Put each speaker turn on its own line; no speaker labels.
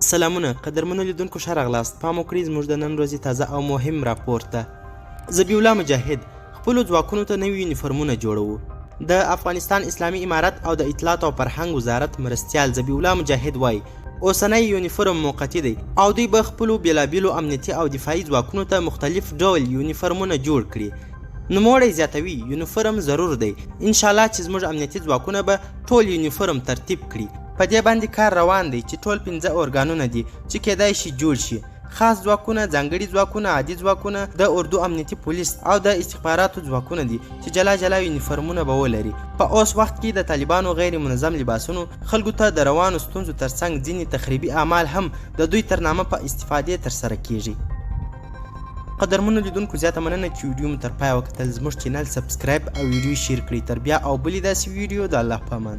سلامونه قدرمنو لیدونکو ښه راغلاست. پام وکړئ زموږ د نن ورځې تازه او مهم راپور ته. ذبیح الله مجاهد خپلو ځواکونو ته نوي یونیفورمونه جوړوو. د افغانستان اسلامي امارت او د اطلاعات او فرهنګ وزارت مرستیال ذبیح الله مجاهد وایي اوسنی یونیفورم موقتي دی او دوی به خپلو بېلابېلو امنیتي او دفاعي ځواکونو ته مختلف ډول یونیفورمونه جوړ کړي. نوموړی زیاتوي یونیفورم ضرور دی. انشاءالله چې زموږ امنیتي ځواکونه به ټول یونیفورم ترتیب کړي. په دې باندې کار روان دی چې ټول 5 ارګانونه دي چې کېدای شي جوړ شي. خاص ځواکونه، ځانګړي ځواکونه، عادي ځواکونه، د اردو امنیتي پولیس او د استخباراتو ځواکونه دي چې جلا جلا یونیفورمونه به ولري. په اوس وخت کې د طالبانو غیر منظم لباسونو خلکو ته د روانو ستونزو ترڅنګ ځینې تخریبي اعمال هم د دوی تر نامه په استفادې ترسره کیږي. قدرمنو لیدونکو زیاته مننه چې ویډیو مو تر پایه وکتل. زموږ چینل سبسکرایب او ویډیو شیر کړئ. تر بیا او بلې داسې ویډیو د الله په امان.